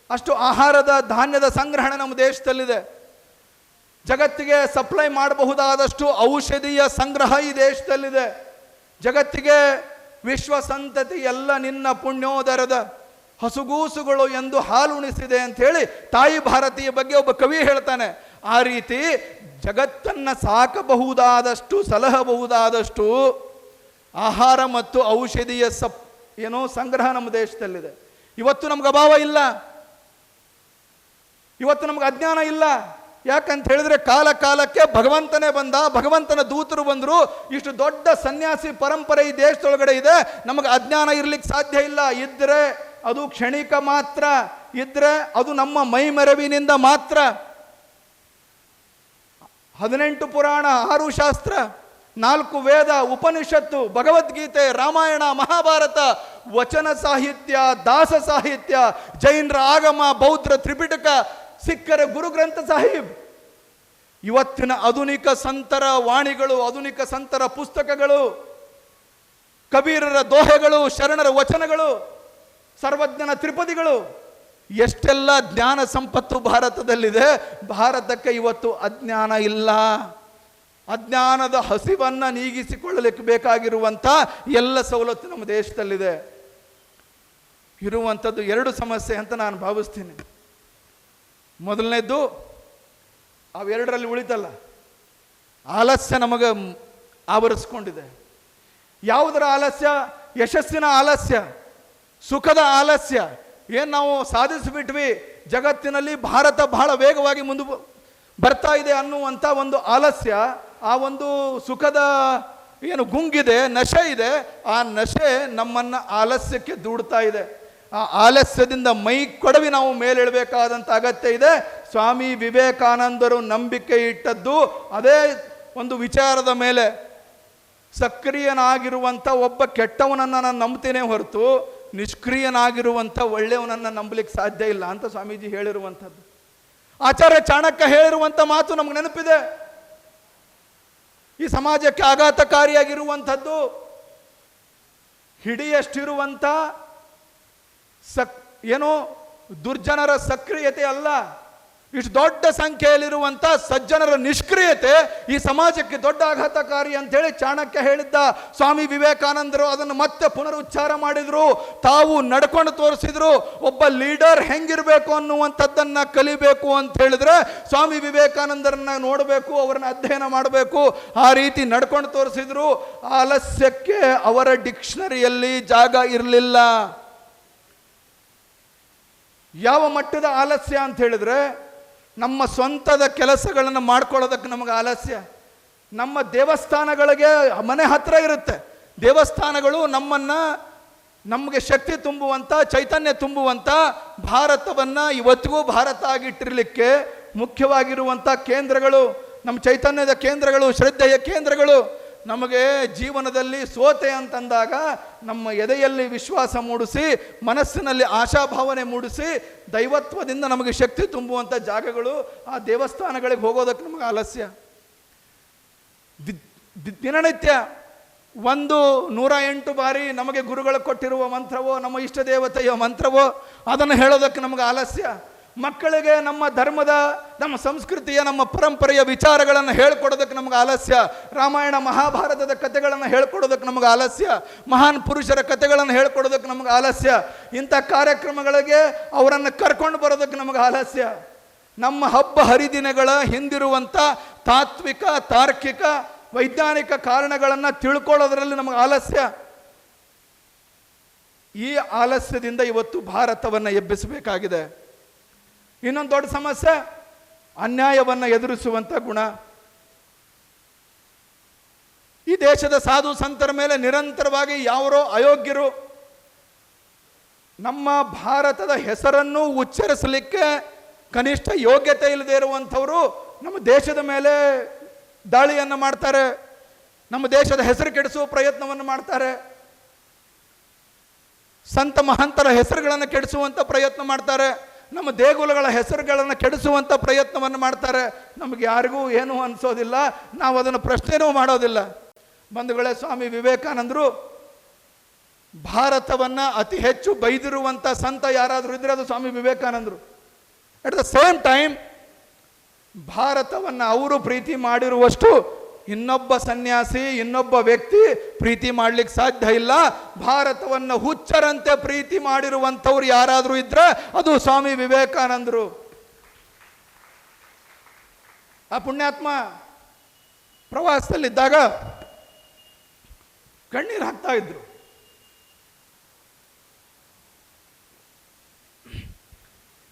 ಅಷ್ಟು ಆಹಾರದ ಧಾನ್ಯದ ಸಂಗ್ರಹಣೆ ನಮ್ಮ ದೇಶದಲ್ಲಿದೆ. ಜಗತ್ತಿಗೆ ಸಪ್ಲೈ ಮಾಡಬಹುದಾದಷ್ಟು ಔಷಧಿಯ ಸಂಗ್ರಹ ಈ ದೇಶದಲ್ಲಿದೆ. ಜಗತ್ತಿಗೆ ವಿಶ್ವ ಸಂತತಿ ಎಲ್ಲ ನಿನ್ನ ಪುಣ್ಯೋದರದ ಹಸುಗೂಸುಗಳು ಎಂದು ಹಾಲುಣಿಸಿದೆ ಅಂತ ಹೇಳಿ ತಾಯಿ ಭಾರತೀಯ ಬಗ್ಗೆ ಒಬ್ಬ ಕವಿ ಹೇಳ್ತಾನೆ. ಆ ರೀತಿ ಜಗತ್ತನ್ನು ಸಾಕಬಹುದಾದಷ್ಟು, ಸಲಹಬಹುದಾದಷ್ಟು ಆಹಾರ ಮತ್ತು ಔಷಧಿಯ ಸಂಗ್ರಹ ನಮ್ಮ ದೇಶದಲ್ಲಿದೆ. ಇವತ್ತು ನಮ್ಗೆ ಅಭಾವ ಇಲ್ಲ, ಇವತ್ತು ನಮ್ಗೆ ಅಜ್ಞಾನ ಇಲ್ಲ. ಯಾಕಂತ ಹೇಳಿದ್ರೆ ಕಾಲ ಕಾಲಕ್ಕೆ ಭಗವಂತನೇ ಬಂದ, ಭಗವಂತನ ದೂತರು ಬಂದರು. ಇಷ್ಟು ದೊಡ್ಡ ಸನ್ಯಾಸಿ ಪರಂಪರೆ ಈ ದೇಶದೊಳಗಡೆ ಇದೆ, ನಮಗೆ ಅಜ್ಞಾನ ಇರ್ಲಿಕ್ಕೆ ಸಾಧ್ಯ ಇಲ್ಲ. ಇದ್ರೆ ಅದು ಕ್ಷಣಿಕ ಮಾತ್ರ, ಇದ್ರೆ ಅದು ನಮ್ಮ ಮೈಮೆರವಿನಿಂದ ಮಾತ್ರ. 18 ಪುರಾಣ, 6 ಶಾಸ್ತ್ರ, 4 ವೇದ, ಉಪನಿಷತ್ತು, ಭಗವದ್ಗೀತೆ, ರಾಮಾಯಣ, ಮಹಾಭಾರತ, ವಚನ ಸಾಹಿತ್ಯ, ದಾಸ ಸಾಹಿತ್ಯ, ಜೈನರ ಆಗಮ, ಬೌದ್ಧರ ತ್ರಿಪಿಟಕ, ಸಿಖ್ಖರ ಗುರು ಗ್ರಂಥ ಸಾಹಿಬ್, ಇವತ್ತಿನ ಆಧುನಿಕ ಸಂತರ ವಾಣಿಗಳು, ಆಧುನಿಕ ಸಂತರ ಪುಸ್ತಕಗಳು, ಕಬೀರರ ದೋಹೆಗಳು, ಶರಣರ ವಚನಗಳು, ಸರ್ವಜ್ಞನ ತ್ರಿಪದಿಗಳು, ಎಷ್ಟೆಲ್ಲ ಜ್ಞಾನ ಸಂಪತ್ತು ಭಾರತದಲ್ಲಿದೆ. ಭಾರತಕ್ಕೆ ಇವತ್ತು ಅಜ್ಞಾನ ಇಲ್ಲ. ಅಜ್ಞಾನದ ಹಸಿವನ್ನು ನೀಗಿಸಿಕೊಳ್ಳಲಿಕ್ಕೆ ಬೇಕಾಗಿರುವಂಥ ಎಲ್ಲ ಸವಲತ್ತು ನಮ್ಮ ದೇಶದಲ್ಲಿದೆ. ಇರುವಂಥದ್ದು 2 ಸಮಸ್ಯೆ ಅಂತ ನಾನು ಭಾವಿಸ್ತೀನಿ. ಮೊದಲನೇದ್ದು, ಅವೆರಡರಲ್ಲಿ ಉಳಿತಲ್ಲ, ಆಲಸ್ಯ ನಮಗೆ ಆವರಿಸ್ಕೊಂಡಿದೆ. ಯಾವುದರ ಆಲಸ್ಯ? ಯಶಸ್ಸಿನ ಆಲಸ್ಯ, ಸುಖದ ಆಲಸ್ಯ. ಏನು ನಾವು ಸಾಧಿಸಿಬಿಟ್ವಿ, ಜಗತ್ತಿನಲ್ಲಿ ಭಾರತ ಬಹಳ ವೇಗವಾಗಿ ಮುಂದೆ ಬರ್ತಾ ಇದೆ ಅನ್ನುವಂಥ ಒಂದು ಆಲಸ್ಯ, ಆ ಒಂದು ಸುಖದ ಏನು ಗುಂಗಿದೆ, ನಶೆ ಇದೆ, ಆ ನಶೆ ನಮ್ಮನ್ನು ಆಲಸ್ಯಕ್ಕೆ ದೂಡ್ತಾ ಇದೆ. ಆ ಆಲಸ್ಯದಿಂದ ಮೈ ಕೊಡವಿ ನಾವು ಮೇಲೇಳಬೇಕಾದಂಥ ಅಗತ್ಯ ಇದೆ. ಸ್ವಾಮಿ ವಿವೇಕಾನಂದರು ನಂಬಿಕೆ ಇಟ್ಟದ್ದು ಅದೇ ಒಂದು ವಿಚಾರದ ಮೇಲೆ. ಸಕ್ರಿಯನಾಗಿರುವಂಥ ಒಬ್ಬ ಕೆಟ್ಟವನನ್ನು ನಾನು ನಂಬ್ತೇನೆ ಹೊರತು ನಿಷ್ಕ್ರಿಯನಾಗಿರುವಂಥ ಒಳ್ಳೆಯವನನ್ನು ನಂಬಲಿಕ್ಕೆ ಸಾಧ್ಯ ಇಲ್ಲ ಅಂತ ಸ್ವಾಮೀಜಿ ಹೇಳಿರುವಂಥದ್ದು. ಆಚಾರ್ಯ ಚಾಣಕ್ಯ ಹೇಳಿರುವಂಥ ಮಾತು ನಮ್ಗೆ ನೆನಪಿದೆ. ಈ ಸಮಾಜಕ್ಕೆ ಆಘಾತಕಾರಿಯಾಗಿರುವಂಥದ್ದು ಹಿಡಿಯಷ್ಟಿರುವಂಥ ಏನೋ ದುರ್ಜನರ ಸಕ್ರಿಯತೆ ಅಲ್ಲ, ಇಷ್ಟು ದೊಡ್ಡ ಸಂಖ್ಯೆಯಲ್ಲಿರುವಂಥ ಸಜ್ಜನರ ನಿಷ್ಕ್ರಿಯತೆ ಈ ಸಮಾಜಕ್ಕೆ ದೊಡ್ಡ ಆಘಾತಕಾರಿ ಅಂತೇಳಿ ಚಾಣಕ್ಯ ಹೇಳಿದ್ದ. ಸ್ವಾಮಿ ವಿವೇಕಾನಂದರು ಅದನ್ನು ಮತ್ತೆ ಪುನರುಚ್ಚಾರ ಮಾಡಿದ್ರು, ತಾವು ನಡ್ಕೊಂಡು ತೋರಿಸಿದ್ರು. ಒಬ್ಬ ಲೀಡರ್ ಹೆಂಗಿರಬೇಕು ಅನ್ನುವಂಥದ್ದನ್ನು ಕಲಿಬೇಕು ಅಂತ ಹೇಳಿದ್ರೆ ಸ್ವಾಮಿ ವಿವೇಕಾನಂದರನ್ನ ನೋಡಬೇಕು, ಅವರನ್ನ ಅಧ್ಯಯನ ಮಾಡಬೇಕು. ಆ ರೀತಿ ನಡ್ಕೊಂಡು ತೋರಿಸಿದ್ರು. ಆಲಸ್ಯಕ್ಕೆ ಅವರ ಡಿಕ್ಷನರಿಯಲ್ಲಿ ಜಾಗ ಇರಲಿಲ್ಲ. ಯಾವ ಮಟ್ಟದ ಆಲಸ್ಯ ಅಂತ ಹೇಳಿದ್ರೆ, ನಮ್ಮ ಸ್ವಂತದ ಕೆಲಸಗಳನ್ನು ಮಾಡ್ಕೊಳ್ಳೋದಕ್ಕೆ ನಮಗೆ ಆಲಸ್ಯ. ನಮ್ಮ ದೇವಸ್ಥಾನಗಳಿಗೆ ಮನೆ ಹತ್ರ ಇರುತ್ತೆ. ದೇವಸ್ಥಾನಗಳು ನಮಗೆ ಶಕ್ತಿ ತುಂಬುವಂಥ, ಚೈತನ್ಯ ತುಂಬುವಂಥ, ಭಾರತವನ್ನು ಇವತ್ತಿಗೂ ಭಾರತ ಆಗಿಟ್ಟಿರಲಿಕ್ಕೆ ಮುಖ್ಯವಾಗಿರುವಂಥ ಕೇಂದ್ರಗಳು, ನಮ್ಮ ಚೈತನ್ಯದ ಕೇಂದ್ರಗಳು, ಶ್ರದ್ಧೆಯ ಕೇಂದ್ರಗಳು. ನಮಗೆ ಜೀವನದಲ್ಲಿ ಸೋತೆ ಅಂತಂದಾಗ ನಮ್ಮ ಎದೆಯಲ್ಲಿ ವಿಶ್ವಾಸ ಮೂಡಿಸಿ, ಮನಸ್ಸಿನಲ್ಲಿ ಆಶಾಭಾವನೆ ಮೂಡಿಸಿ, ದೈವತ್ವದಿಂದ ನಮಗೆ ಶಕ್ತಿ ತುಂಬುವಂಥ ಜಾಗಗಳು ಆ ದೇವಸ್ಥಾನಗಳಿಗೆ ಹೋಗೋದಕ್ಕೆ ನಮಗೆ ಆಲಸ್ಯ. ದಿನನಿತ್ಯ 108 ಬಾರಿ ನಮಗೆ ಗುರುಗಳು ಕೊಟ್ಟಿರುವ ಮಂತ್ರವೋ, ನಮ್ಮ ಇಷ್ಟ ದೇವತೆಯ ಮಂತ್ರವೋ, ಅದನ್ನು ಹೇಳೋದಕ್ಕೆ ನಮಗೆ ಆಲಸ್ಯ. ಮಕ್ಕಳಿಗೆ ನಮ್ಮ ಧರ್ಮದ, ನಮ್ಮ ಸಂಸ್ಕೃತಿಯ, ನಮ್ಮ ಪರಂಪರೆಯ ವಿಚಾರಗಳನ್ನು ಹೇಳ್ಕೊಡೋದಕ್ಕೆ ನಮಗೆ ಆಲಸ್ಯ. ರಾಮಾಯಣ ಮಹಾಭಾರತದ ಕಥೆಗಳನ್ನು ಹೇಳ್ಕೊಡೋದಕ್ಕೆ ನಮಗೆ ಆಲಸ್ಯ. ಮಹಾನ್ ಪುರುಷರ ಕಥೆಗಳನ್ನು ಹೇಳ್ಕೊಡೋದಕ್ಕೆ ನಮಗೆ ಆಲಸ್ಯ. ಇಂಥ ಕಾರ್ಯಕ್ರಮಗಳಿಗೆ ಅವರನ್ನು ಕರ್ಕೊಂಡು ಬರೋದಕ್ಕೆ ನಮಗೆ ಆಲಸ್ಯ. ನಮ್ಮ ಹಬ್ಬ ಹರಿದಿನಗಳ ಹಿಂದಿರುವಂಥ ತಾತ್ವಿಕ, ತಾರ್ಕಿಕ, ವೈಜ್ಞಾನಿಕ ಕಾರಣಗಳನ್ನು ತಿಳ್ಕೊಳ್ಳೋದ್ರಲ್ಲಿ ನಮಗೆ ಆಲಸ್ಯ. ಈ ಆಲಸ್ಯದಿಂದ ಇವತ್ತು ಭಾರತವನ್ನು ಎಬ್ಬಿಸಬೇಕಾಗಿದೆ. ಇನ್ನೊಂದು ದೊಡ್ಡ ಸಮಸ್ಯೆ ಅನ್ಯಾಯವನ್ನು ಎದುರಿಸುವಂಥ ಗುಣ. ಈ ದೇಶದ ಸಾಧು ಸಂತರ ಮೇಲೆ ನಿರಂತರವಾಗಿ ಯಾರೋ ಅಯೋಗ್ಯರು ನಮ್ಮ ಭಾರತದ ಹೆಸರನ್ನು ಉಚ್ಚರಿಸಲಿಕ್ಕೆ ಕನಿಷ್ಠ ಯೋಗ್ಯತೆ ಇಲ್ಲದೆ ಇರುವಂಥವರು ನಮ್ಮ ದೇಶದ ಮೇಲೆ ದಾಳಿಯನ್ನು ಮಾಡ್ತಾರೆ, ನಮ್ಮ ದೇಶದ ಹೆಸರು ಕೆಡಿಸುವ ಪ್ರಯತ್ನವನ್ನು ಮಾಡ್ತಾರೆ, ಸಂತ ಮಹಂತರ ಹೆಸರುಗಳನ್ನು ಕೆಡಿಸುವಂಥ ಪ್ರಯತ್ನ ಮಾಡ್ತಾರೆ, ನಮ್ಮ ದೇಗುಲಗಳ ಹೆಸರುಗಳನ್ನು ಕೆಡಿಸುವಂಥ ಪ್ರಯತ್ನವನ್ನು ಮಾಡ್ತಾರೆ. ನಮಗೆ ಯಾರಿಗೂ ಏನೂ ಅನಿಸೋದಿಲ್ಲ, ನಾವು ಅದನ್ನು ಪ್ರಶ್ನೆನೂ ಮಾಡೋದಿಲ್ಲ. ಬಂಧುಗಳೇ, ಸ್ವಾಮಿ ವಿವೇಕಾನಂದರು ಭಾರತವನ್ನು ಅತಿ ಹೆಚ್ಚು ಬೈದಿರುವಂಥ ಸಂತ ಯಾರಾದರೂ ಇದ್ರೆ ಅದು ಸ್ವಾಮಿ ವಿವೇಕಾನಂದರು. ಅಟ್ ದ ಸೇಮ್ ಟೈಮ್ ಭಾರತವನ್ನು ಅವರು ಪ್ರೀತಿ ಮಾಡಿರುವಷ್ಟು ಇನ್ನೊಬ್ಬ ಸನ್ಯಾಸಿ, ಇನ್ನೊಬ್ಬ ವ್ಯಕ್ತಿ ಪ್ರೀತಿ ಮಾಡಲಿಕ್ಕೆ ಸಾಧ್ಯ ಇಲ್ಲ. ಭಾರತವನ್ನು ಹುಚ್ಚರಂತೆ ಪ್ರೀತಿ ಮಾಡಿರುವಂಥವ್ರು ಯಾರಾದರೂ ಇದ್ರೆ ಅದು ಸ್ವಾಮಿ ವಿವೇಕಾನಂದರು. ಆ ಪುಣ್ಯಾತ್ಮ ಪ್ರವಾಸದಲ್ಲಿದ್ದಾಗ ಕಣ್ಣೀರು ಹಾಕ್ತಾ ಇದ್ರು.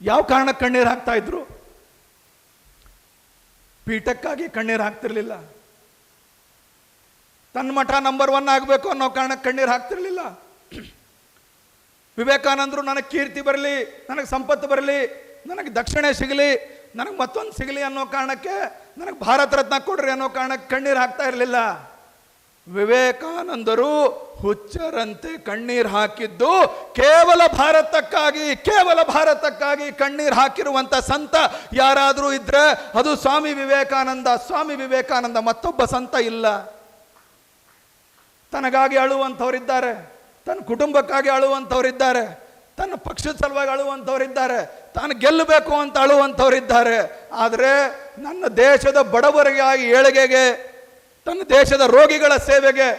ಯಾವ ಕಾರಣಕ್ಕೆ ಕಣ್ಣೀರು ಹಾಕ್ತಾ ಇದ್ರು? ಪೀಠಕ್ಕಾಗಿ ಕಣ್ಣೀರು ಹಾಕ್ತಿರ್ಲಿಲ್ಲ. ತನ್ನ ಮಠ ನಂಬರ್ 1 ಆಗಬೇಕು ಅನ್ನೋ ಕಾರಣಕ್ಕೆ ಕಣ್ಣೀರು ಹಾಕ್ತಿರ್ಲಿಲ್ಲ. ವಿವೇಕಾನಂದರು ನನಗೆ ಕೀರ್ತಿ ಬರಲಿ, ನನಗೆ ಸಂಪತ್ತು ಬರಲಿ, ನನಗೆ ದಕ್ಷಿಣೆ ಸಿಗಲಿ, ನನಗೆ ಮತ್ತೊಂದು ಸಿಗಲಿ ಅನ್ನೋ ಕಾರಣಕ್ಕೆ, ನನಗೆ ಭಾರತ ರತ್ನ ಕೊಡ್ರಿ ಅನ್ನೋ ಕಾರಣಕ್ಕೆ ಕಣ್ಣೀರು ಹಾಕ್ತಾ ಇರಲಿಲ್ಲ. ವಿವೇಕಾನಂದರು ಹುಚ್ಚರಂತೆ ಕಣ್ಣೀರು ಹಾಕಿದ್ದು ಕೇವಲ ಭಾರತಕ್ಕಾಗಿ ಕಣ್ಣೀರು ಹಾಕಿರುವಂಥ ಸಂತ ಯಾರಾದರೂ ಇದ್ರೆ ಅದು ಸ್ವಾಮಿ ವಿವೇಕಾನಂದ. ಸ್ವಾಮಿ ವಿವೇಕಾನಂದ, ಮತ್ತೊಬ್ಬ ಸಂತ ಇಲ್ಲ. ತನಗಾಗಿ ಅಳುವಂಥವರಿದ್ದಾರೆ, ತನ್ನ ಕುಟುಂಬಕ್ಕಾಗಿ ಅಳುವಂಥವರಿದ್ದಾರೆ, ತನ್ನ ಪಕ್ಷದ ಸಲುವಾಗಿ ಅಳುವಂಥವರಿದ್ದಾರೆ, ತಾನು ಗೆಲ್ಲಬೇಕು ಅಂತ ಅಳುವಂಥವರಿದ್ದಾರೆ. ಆದರೆ ನನ್ನ ದೇಶದ ಬಡವರಿಗಾಗಿ ಏಳಿಗೆಗೆ, ತನ್ನ ದೇಶದ ರೋಗಿಗಳ ಸೇವೆಗೆ,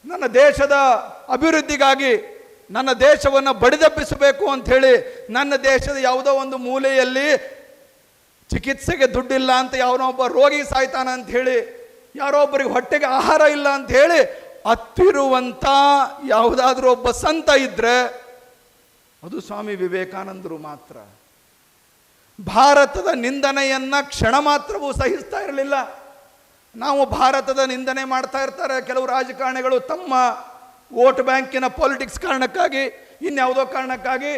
ನನ್ನ ದೇಶದ ಅಭಿವೃದ್ಧಿಗಾಗಿ, ನನ್ನ ದೇಶವನ್ನು ಬಡಿದೆಬ್ಬಿಸಬೇಕು ಅಂಥೇಳಿ, ನನ್ನ ದೇಶದ ಯಾವುದೋ ಒಂದು ಮೂಲೆಯಲ್ಲಿ ಚಿಕಿತ್ಸೆಗೆ ದುಡ್ಡಿಲ್ಲ ಅಂತ ಯಾವನೋ ಒಬ್ಬ ರೋಗಿ ಸಾಯ್ತಾನ ಅಂತ ಹೇಳಿ, ಯಾರೋ ಒಬ್ಬರಿಗೆ ಹೊಟ್ಟೆಗೆ ಆಹಾರ ಇಲ್ಲ ಅಂತ ಹೇಳಿ ಅತ್ತಿರುವಂಥ ಯಾವುದಾದ್ರೂ ಒಬ್ಬ ಸಂತ ಇದ್ರೆ ಅದು ಸ್ವಾಮಿ ವಿವೇಕಾನಂದರು ಮಾತ್ರ. ಭಾರತದ ನಿಂದನೆಯನ್ನ ಕ್ಷಣ ಮಾತ್ರವೂ ಸಹಿಸ್ತಾ ಇರಲಿಲ್ಲ. ನಾವು ಭಾರತದ ನಿಂದನೆ ಮಾಡ್ತಾ ಇರ್ತಾರೆ ಕೆಲವು ರಾಜಕಾರಣಿಗಳು, ತಮ್ಮ ವೋಟ್ ಬ್ಯಾಂಕಿನ ಪಾಲಿಟಿಕ್ಸ್ ಕಾರಣಕ್ಕಾಗಿ, ಇನ್ಯಾವುದೋ ಕಾರಣಕ್ಕಾಗಿ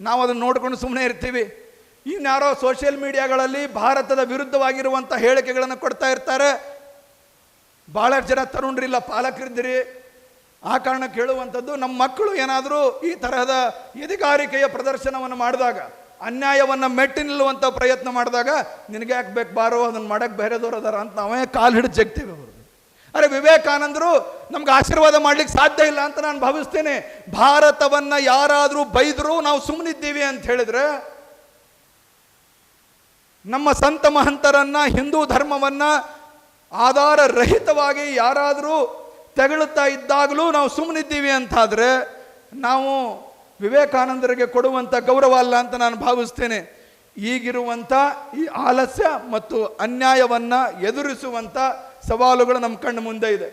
ನಾವು ಅದನ್ನು ನೋಡ್ಕೊಂಡು ಸುಮ್ಮನೆ ಇರ್ತೀವಿ. ಇನ್ಯಾರೋ ಸೋಷಿಯಲ್ ಮೀಡಿಯಾಗಳಲ್ಲಿ ಭಾರತದ ವಿರುದ್ಧವಾಗಿರುವಂಥ ಹೇಳಿಕೆಗಳನ್ನು ಕೊಡ್ತಾ ಇರ್ತಾರೆ. ಭಾಳಷ್ಟು ಜನ ತರುಣರಿಲ್ಲ, ಪಾಲಕರಿದ್ದೀರಿ. ಆ ಕಾರಣಕ್ಕೆ ಹೇಳುವಂಥದ್ದು, ನಮ್ಮ ಮಕ್ಕಳು ಏನಾದರೂ ಈ ತರಹದ ಎದೆಗಾರಿಕೆಯ ಪ್ರದರ್ಶನವನ್ನು ಮಾಡಿದಾಗ, ಅನ್ಯಾಯವನ್ನು ಮೆಟ್ಟಿ ನಿಲ್ಲುವಂಥ ಪ್ರಯತ್ನ ಮಾಡಿದಾಗ, ನಿನಗೆ ಯಾಕೆ ಬೇಕು ಬಾರೋ, ಅದನ್ನು ಮಾಡಕ್ಕೆ ಬೇರೆದವ್ರು ಅದಾರ ಅಂತ ನಾವೇ ಕಾಲು ಹಿಡಿದು ಜಗ್ತೇವೆ ಅವರು. ಅರೆ ವಿವೇಕಾನಂದರು ನಮ್ಗೆ ಆಶೀರ್ವಾದ ಮಾಡ್ಲಿಕ್ಕೆ ಸಾಧ್ಯ ಇಲ್ಲ ಅಂತ ನಾನು ಭಾವಿಸ್ತೇನೆ. ಭಾರತವನ್ನು ಯಾರಾದರೂ ಬೈದರೂ ನಾವು ಸುಮ್ಮನಿದ್ದೀವಿ ಅಂತ ಹೇಳಿದ್ರೆ, ನಮ್ಮ ಸಂತ ಮಹಂತರನ್ನ, ಹಿಂದೂ ಧರ್ಮವನ್ನ ಆಧಾರ ರಹಿತವಾಗಿ ಯಾರಾದರೂ ತೆಗಳುತ್ತಾ ಇದ್ದಾಗಲೂ ನಾವು ಸುಮ್ಮನಿದ್ದೀವಿ ಅಂತಾದರೆ ನಾವು ವಿವೇಕಾನಂದರಿಗೆ ಕೊಡುವಂಥ ಗೌರವ ಅಲ್ಲ ಅಂತ ನಾನು ಭಾವಿಸ್ತೇನೆ. ಈಗಿರುವಂಥ ಈ ಆಲಸ್ಯ ಮತ್ತು ಅನ್ಯಾಯವನ್ನು ಎದುರಿಸುವಂಥ ಸವಾಲುಗಳು ನಮ್ಮ ಕಣ್ಣು ಮುಂದೆ ಇದೆ.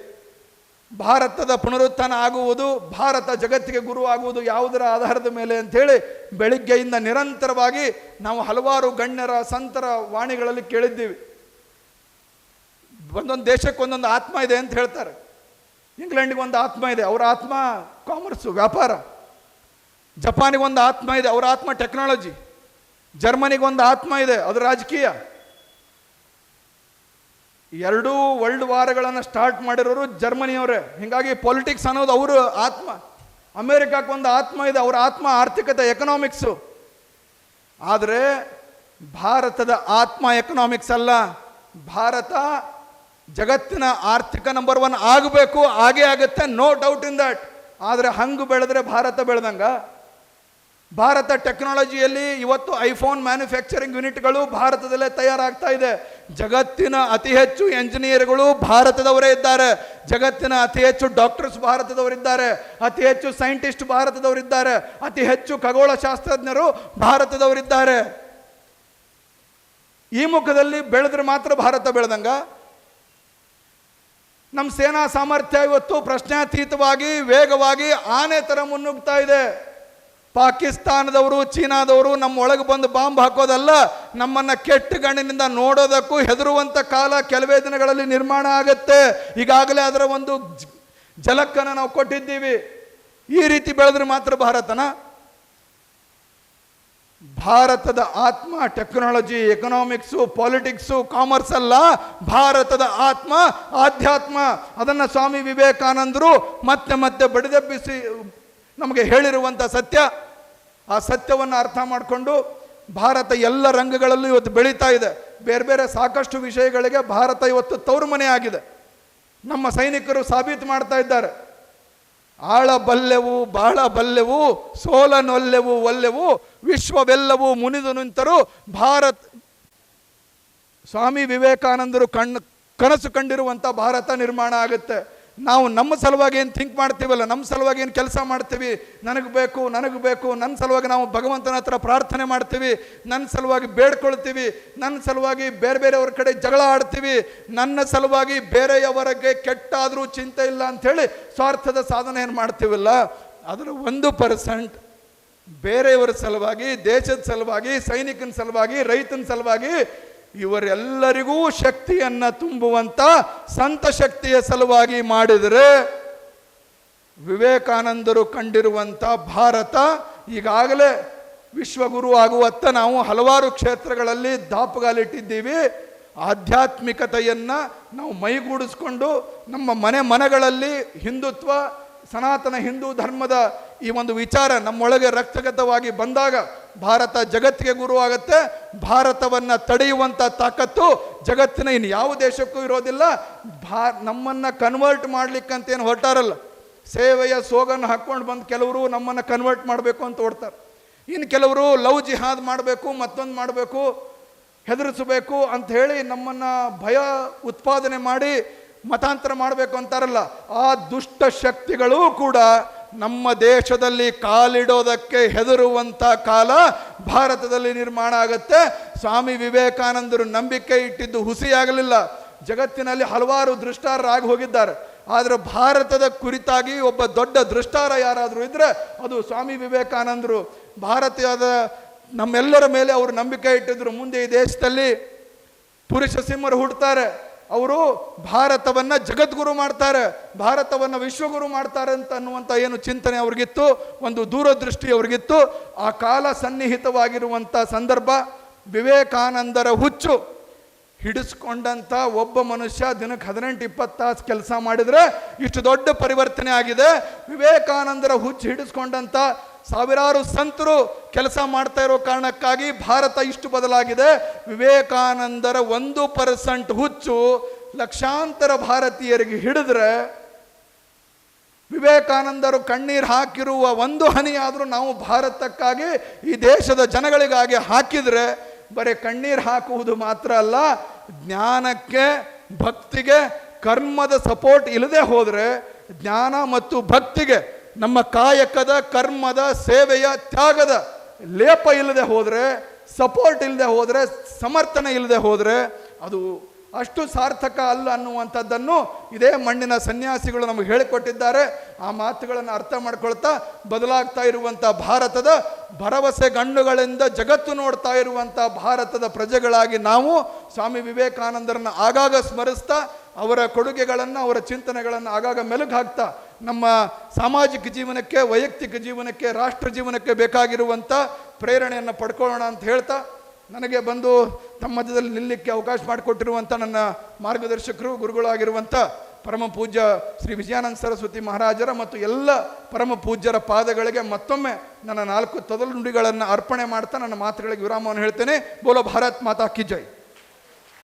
ಭಾರತದ ಪುನರುತ್ಥಾನ ಆಗುವುದು, ಭಾರತ ಜಗತ್ತಿಗೆ ಗುರು ಆಗುವುದು ಯಾವುದರ ಆಧಾರದ ಮೇಲೆ ಅಂಥೇಳಿ ಬೆಳಿಗ್ಗೆಯಿಂದ ನಿರಂತರವಾಗಿ ನಾವು ಹಲವಾರು ಗಣ್ಯರ ಸಂತರ ವಾಣಿಗಳಲ್ಲಿ ಕೇಳಿದ್ದೀವಿ. ಒಂದೊಂದು ದೇಶಕ್ಕೆ ಒಂದೊಂದು ಆತ್ಮ ಇದೆ ಅಂತ ಹೇಳ್ತಾರೆ. ಇಂಗ್ಲೆಂಡಿಗೆ ಒಂದು ಆತ್ಮ ಇದೆ, ಅವರ ಆತ್ಮ ಕಾಮರ್ಸು, ವ್ಯಾಪಾರ. ಜಪಾನಿಗೊಂದು ಆತ್ಮ ಇದೆ, ಅವರ ಆತ್ಮ ಟೆಕ್ನಾಲಜಿ. ಜರ್ಮನಿಗೊಂದು ಆತ್ಮ ಇದೆ, ಅದು ರಾಜಕೀಯ. ಎರಡೂ ವರ್ಲ್ಡ್ ವಾರ್ಗಳನ್ನು ಸ್ಟಾರ್ಟ್ ಮಾಡಿರೋರು ಜರ್ಮನಿಯವರೇ. ಹೀಗಾಗಿ ಪೊಲಿಟಿಕ್ಸ್ ಅನ್ನೋದು ಅವರು ಆತ್ಮ. ಅಮೇರಿಕಕ್ಕೆ ಒಂದು ಆತ್ಮ ಇದೆ, ಅವರ ಆತ್ಮ ಆರ್ಥಿಕತೆ, ಎಕನಾಮಿಕ್ಸು. ಆದರೆ ಭಾರತದ ಆತ್ಮ ಎಕನಾಮಿಕ್ಸ್ ಅಲ್ಲ. ಭಾರತ ಜಗತ್ತಿನ ಆರ್ಥಿಕ ನಂಬರ್ 1 ಆಗಬೇಕು, ಆಗೇ ಆಗುತ್ತೆ, ನೋ ಡೌಟ್ ಇನ್ ದಟ್. ಆದರೆ ಹಂಗೆ ಬೆಳೆದ್ರೆ ಭಾರತ ಬೆಳೆದಂಗ? ಭಾರತ ಟೆಕ್ನಾಲಜಿಯಲ್ಲಿ ಇವತ್ತು ಐಫೋನ್ ಮ್ಯಾನುಫ್ಯಾಕ್ಚರಿಂಗ್ ಯೂನಿಟ್ಗಳು ಭಾರತದಲ್ಲೇ ತಯಾರಾಗ್ತಾ ಇದೆ. ಜಗತ್ತಿನ ಅತಿ ಹೆಚ್ಚು ಎಂಜಿನಿಯರ್ಗಳು ಭಾರತದವರೇ ಇದ್ದಾರೆ. ಜಗತ್ತಿನ ಅತಿ ಹೆಚ್ಚು ಡಾಕ್ಟರ್ಸ್ ಭಾರತದವರಿದ್ದಾರೆ. ಅತಿ ಹೆಚ್ಚು ಸೈಂಟಿಸ್ಟ್ ಭಾರತದವರಿದ್ದಾರೆ. ಅತಿ ಹೆಚ್ಚು ಖಗೋಳ ಶಾಸ್ತ್ರಜ್ಞರು ಭಾರತದವರಿದ್ದಾರೆ. ಈ ಮುಖದಲ್ಲಿ ಬೆಳೆದ್ರೆ ಮಾತ್ರ ಭಾರತ ಬೆಳೆದಂಗ? ನಮ್ಮ ಸೇನಾ ಸಾಮರ್ಥ್ಯ ಇವತ್ತು ಪ್ರಶ್ನಾತೀತವಾಗಿ ವೇಗವಾಗಿ ಆನೆ ಥರ ಮುನ್ನುಗ್ತಾ ಇದೆ. ಪಾಕಿಸ್ತಾನದವರು, ಚೀನಾದವರು ನಮ್ಮ ಒಳಗೆ ಬಂದು ಬಾಂಬ್ ಹಾಕೋದಲ್ಲ, ನಮ್ಮನ್ನು ಕೆಟ್ಟ ಗಣ್ಣಿನಿಂದ ನೋಡೋದಕ್ಕೂ ಹೆದರುವಂಥ ಕಾಲ ಕೆಲವೇ ದಿನಗಳಲ್ಲಿ ನಿರ್ಮಾಣ ಆಗುತ್ತೆ. ಈಗಾಗಲೇ ಅದರ ಒಂದು ಝಲಕ್ಕನ್ನು ನಾವು ಕೊಟ್ಟಿದ್ದೀವಿ. ಈ ರೀತಿ ಬೆಳೆದ್ರೆ ಮಾತ್ರ ಭಾರತನ? ಭಾರತದ ಆತ್ಮ ಟೆಕ್ನಾಲಜಿ, ಎಕನಾಮಿಕ್ಸು, ಪಾಲಿಟಿಕ್ಸು, ಕಾಮರ್ಸ್ ಅಲ್ಲ. ಭಾರತದ ಆತ್ಮ ಆಧ್ಯಾತ್ಮ. ಅದನ್ನು ಸ್ವಾಮಿ ವಿವೇಕಾನಂದರು ಮತ್ತೆ ಮತ್ತೆ ಬಡಿದೆಬ್ಬಿಸಿ ನಮಗೆ ಹೇಳಿರುವಂಥ ಸತ್ಯ. ಆ ಸತ್ಯವನ್ನು ಅರ್ಥ ಮಾಡಿಕೊಂಡು ಭಾರತ ಎಲ್ಲ ರಂಗಗಳಲ್ಲೂ ಇವತ್ತು ಬೆಳೀತಾ ಇದೆ. ಬೇರೆ ಬೇರೆ ಸಾಕಷ್ಟು ವಿಷಯಗಳಿಗೆ ಭಾರತ ಇವತ್ತು ತವರು ಮನೆ ಆಗಿದೆ. ನಮ್ಮ ಸೈನಿಕರು ಸಾಬೀತು ಮಾಡ್ತಾ ಇದ್ದಾರೆ. ಆಳ ಬಲ್ಲೆವು, ಬಾಳ ಬಲ್ಲೆವು, ಸೋಲನೊಲ್ಲೆವು ಒಲ್ಲೆವು, ವಿಶ್ವವೆಲ್ಲವೂ ಮುನಿದು ನಿಂತರೂ ಭಾರತ, ಸ್ವಾಮಿ ವಿವೇಕಾನಂದರು ಕನಸು ಕಂಡಿರುವಂಥ ಭಾರತ ನಿರ್ಮಾಣ ಆಗುತ್ತೆ. ನಾವು ನಮ್ಮ ಸಲುವಾಗಿ ಏನು ಥಿಂಕ್ ಮಾಡ್ತೀವಲ್ಲ, ನಮ್ಮ ಸಲುವಾಗಿ ಏನು ಕೆಲಸ ಮಾಡ್ತೀವಿ, ನನಗೆ ಬೇಕು, ನನ್ನ ಸಲುವಾಗಿ ನಾವು ಭಗವಂತನ ಹತ್ರ ಪ್ರಾರ್ಥನೆ ಮಾಡ್ತೀವಿ, ನನ್ನ ಸಲುವಾಗಿ ಬೇಡ್ಕೊಳ್ತೀವಿ, ನನ್ನ ಸಲುವಾಗಿ ಬೇರೆ ಬೇರೆಯವ್ರ ಕಡೆ ಜಗಳ ಆಡ್ತೀವಿ, ನನ್ನ ಸಲುವಾಗಿ ಬೇರೆಯವರಿಗೆ ಕೆಟ್ಟಾದರೂ ಚಿಂತೆ ಇಲ್ಲ ಅಂಥೇಳಿ ಸ್ವಾರ್ಥದ ಸಾಧನೆಯನ್ನು ಮಾಡ್ತೀವಲ್ಲ, ಅದರ 1% ಬೇರೆಯವರ ಸಲುವಾಗಿ, ದೇಶದ ಸಲುವಾಗಿ, ಸೈನಿಕನ ಸಲುವಾಗಿ, ರೈತನ ಸಲುವಾಗಿ, ಇವರೆಲ್ಲರಿಗೂ ಶಕ್ತಿಯನ್ನು ತುಂಬುವಂಥ ಸಂತ ಶಕ್ತಿಯ ಸಲುವಾಗಿ ಮಾಡಿದರೆ ವಿವೇಕಾನಂದರು ಕಂಡಿರುವಂಥ ಭಾರತ ಈಗಾಗಲೇ ವಿಶ್ವಗುರು ಆಗುವತ್ತ ನಾವು ಹಲವಾರು ಕ್ಷೇತ್ರಗಳಲ್ಲಿ ದಾಪುಗಾಲಿಟ್ಟಿದ್ದೀವಿ. ಆಧ್ಯಾತ್ಮಿಕತೆಯನ್ನು ನಾವು ಮೈಗೂಡಿಸ್ಕೊಂಡು ನಮ್ಮ ಮನೆಗಳಲ್ಲಿ ಹಿಂದುತ್ವ, ಸನಾತನ ಹಿಂದೂ ಧರ್ಮದ ಈ ಒಂದು ವಿಚಾರ ನಮ್ಮೊಳಗೆ ರಕ್ತಗತವಾಗಿ ಬಂದಾಗ ಭಾರತ ಜಗತ್ತಿಗೆ ಗುರು ಆಗುತ್ತೆ. ಭಾರತವನ್ನು ತಡೆಯುವಂಥ ತಾಕತ್ತು ಜಗತ್ತಿನ ಇನ್ನು ಯಾವ ದೇಶಕ್ಕೂ ಇರೋದಿಲ್ಲ. ನಮ್ಮನ್ನು ಕನ್ವರ್ಟ್ ಮಾಡ್ಲಿಕ್ಕಂತೇನು ಹೊರಟಾರಲ್ಲ, ಸೇವೆಯ ಸೋಗನ್ನು ಹಾಕ್ಕೊಂಡು ಬಂದು ಕೆಲವರು ನಮ್ಮನ್ನು ಕನ್ವರ್ಟ್ ಮಾಡಬೇಕು ಅಂತ ಹೊಡ್ತಾರೆ. ಇನ್ನು ಕೆಲವರು ಲವ್ ಜಿಹಾದ್ ಮಾಡಬೇಕು, ಮತ್ತೊಂದು ಮಾಡಬೇಕು, ಹೆದರಿಸಬೇಕು ಅಂತ ಹೇಳಿ ನಮ್ಮನ್ನು ಭಯ ಉತ್ಪಾದನೆ ಮಾಡಿ ಮತಾಂತರ ಮಾಡಬೇಕು ಅಂತಾರಲ್ಲ. ಆ ದುಷ್ಟ ಶಕ್ತಿಗಳು ಕೂಡ ನಮ್ಮ ದೇಶದಲ್ಲಿ ಕಾಲಿಡೋದಕ್ಕೆ ಹೆದರುವಂಥ ಕಾಲ ಭಾರತದಲ್ಲಿ ನಿರ್ಮಾಣ ಆಗುತ್ತೆ. ಸ್ವಾಮಿ ವಿವೇಕಾನಂದರು ನಂಬಿಕೆ ಇಟ್ಟಿದ್ದು ಹುಸಿಯಾಗಲಿಲ್ಲ. ಜಗತ್ತಿನಲ್ಲಿ ಹಲವಾರು ದೃಷ್ಟಾರರಾಗಿ ಹೋಗಿದ್ದಾರೆ. ಆದರೆ ಭಾರತದ ಕುರಿತಾಗಿ ಒಬ್ಬ ದೊಡ್ಡ ದೃಷ್ಟಾರ ಯಾರಾದರೂ ಇದ್ದರೆ ಅದು ಸ್ವಾಮಿ ವಿವೇಕಾನಂದರು. ಭಾರತೀಯದ ನಮ್ಮೆಲ್ಲರ ಮೇಲೆ ಅವರು ನಂಬಿಕೆ ಇಟ್ಟಿದ್ರು. ಮುಂದೆ ಈ ದೇಶದಲ್ಲಿ ಪುರುಷ ಸಿಂಹರು ಹುಡ್ತಾರೆ, ಅವರು ಭಾರತವನ್ನು ಜಗದ್ಗುರು ಮಾಡ್ತಾರೆ, ಭಾರತವನ್ನು ವಿಶ್ವಗುರು ಮಾಡ್ತಾರೆ ಅನ್ನುವಂಥ ಏನು ಚಿಂತನೆ ಅವ್ರಿಗಿತ್ತು, ಒಂದು ದೂರದೃಷ್ಟಿ ಅವ್ರಿಗಿತ್ತು. ಆ ಕಾಲ ಸನ್ನಿಹಿತವಾಗಿರುವಂಥ ಸಂದರ್ಭ. ವಿವೇಕಾನಂದರ ಹುಚ್ಚು ಹಿಡಿಸ್ಕೊಂಡಂಥ ಒಬ್ಬ ಮನುಷ್ಯ ದಿನಕ್ಕೆ 18-20 ತಾಸು ಕೆಲಸ ಮಾಡಿದರೆ ಇಷ್ಟು ದೊಡ್ಡ ಪರಿವರ್ತನೆ ಆಗಿದೆ. ವಿವೇಕಾನಂದರ ಹುಚ್ಚು ಹಿಡಿಸ್ಕೊಂಡಂಥ ಸಾವಿರಾರು ಸಂತರು ಕೆಲಸ ಮಾಡ್ತಾ ಇರೋ ಕಾರಣಕ್ಕಾಗಿ ಭಾರತ ಇಷ್ಟು ಬದಲಾಗಿದೆ. ವಿವೇಕಾನಂದರ 1% ಹುಚ್ಚು ಲಕ್ಷಾಂತರ ಭಾರತೀಯರಿಗೆ ಹಿಡಿದ್ರೆ, ವಿವೇಕಾನಂದರು ಕಣ್ಣೀರು ಹಾಕಿರುವ ಒಂದು ಹನಿಯಾದರೂ ನಾವು ಭಾರತಕ್ಕಾಗಿ, ಈ ದೇಶದ ಜನಗಳಿಗಾಗಿ ಹಾಕಿದರೆ, ಬರೀ ಕಣ್ಣೀರು ಹಾಕುವುದು ಮಾತ್ರ ಅಲ್ಲ, ಜ್ಞಾನಕ್ಕೆ, ಭಕ್ತಿಗೆ, ಕರ್ಮದ ಸಪೋರ್ಟ್ ಇಲ್ಲದೆ ಹೋದರೆ, ಜ್ಞಾನ ಮತ್ತು ಭಕ್ತಿಗೆ, ನಮ್ಮ ಕಾಯಕದ, ಕರ್ಮದ, ಸೇವೆಯ, ತ್ಯಾಗದ ಲೇಪ ಇಲ್ಲದೆ ಹೋದರೆ, ಸಪೋರ್ಟ್ ಇಲ್ಲದೆ ಹೋದರೆ, ಸಮರ್ಥನೆ ಇಲ್ಲದೆ ಹೋದರೆ ಅದು ಅಷ್ಟು ಸಾರ್ಥಕ ಅಲ್ಲ ಅನ್ನುವಂಥದ್ದನ್ನು ಇದೇ ಮಣ್ಣಿನ ಸನ್ಯಾಸಿಗಳು ನಮಗೆ ಹೇಳಿಕೊಟ್ಟಿದ್ದಾರೆ. ಆ ಮಾತುಗಳನ್ನು ಅರ್ಥ ಮಾಡ್ಕೊಳ್ತಾ ಬದಲಾಗ್ತಾ ಇರುವಂಥ ಭಾರತದ ಭರವಸೆ ಗಣ್ಣುಗಳಿಂದ ಜಗತ್ತು ನೋಡ್ತಾ ಇರುವಂಥ ಭಾರತದ ಪ್ರಜೆಗಳಾಗಿ ನಾವು ಸ್ವಾಮಿ ವಿವೇಕಾನಂದರನ್ನು ಆಗಾಗ ಸ್ಮರಿಸ್ತಾ, ಅವರ ಕೊಡುಗೆಗಳನ್ನು, ಅವರ ಚಿಂತನೆಗಳನ್ನು ಆಗಾಗ ಮೆಲುಕು ಹಾಕ್ತಾ ನಮ್ಮ ಸಾಮಾಜಿಕ ಜೀವನಕ್ಕೆ, ವೈಯಕ್ತಿಕ ಜೀವನಕ್ಕೆ, ರಾಷ್ಟ್ರ ಜೀವನಕ್ಕೆ ಬೇಕಾಗಿರುವಂಥ ಪ್ರೇರಣೆಯನ್ನು ಪಡ್ಕೊಳ್ಳೋಣ ಅಂತ ಹೇಳ್ತಾ ನನಗೆ ಬಂದು ತಮ್ಮ ಮಧ್ಯದಲ್ಲಿ ನಿಲ್ಲಕ್ಕೆ ಅವಕಾಶ ಮಾಡಿಕೊಟ್ಟಿರುವಂಥ ನನ್ನ ಮಾರ್ಗದರ್ಶಕರು, ಗುರುಗಳಾಗಿರುವಂಥ ಪರಮ ಪೂಜ್ಯ ಶ್ರೀ ವಿಜಯಾನಂದ ಸರಸ್ವತಿ ಮಹಾರಾಜರ ಮತ್ತು ಎಲ್ಲ ಪರಮ ಪೂಜ್ಯರ ಪಾದಗಳಿಗೆ ಮತ್ತೊಮ್ಮೆ ನನ್ನ 4 ತೊದಲು ನುಡಿಗಳನ್ನು ಅರ್ಪಣೆ ಮಾಡ್ತಾ ನನ್ನ ಮಾತುಗಳಿಗೆ ವಿರಾಮವನ್ನು ಹೇಳ್ತೇನೆ. ಬೋಲೋ ಭಾರತ್ ಮಾತಾ ಕಿ ಜೈ.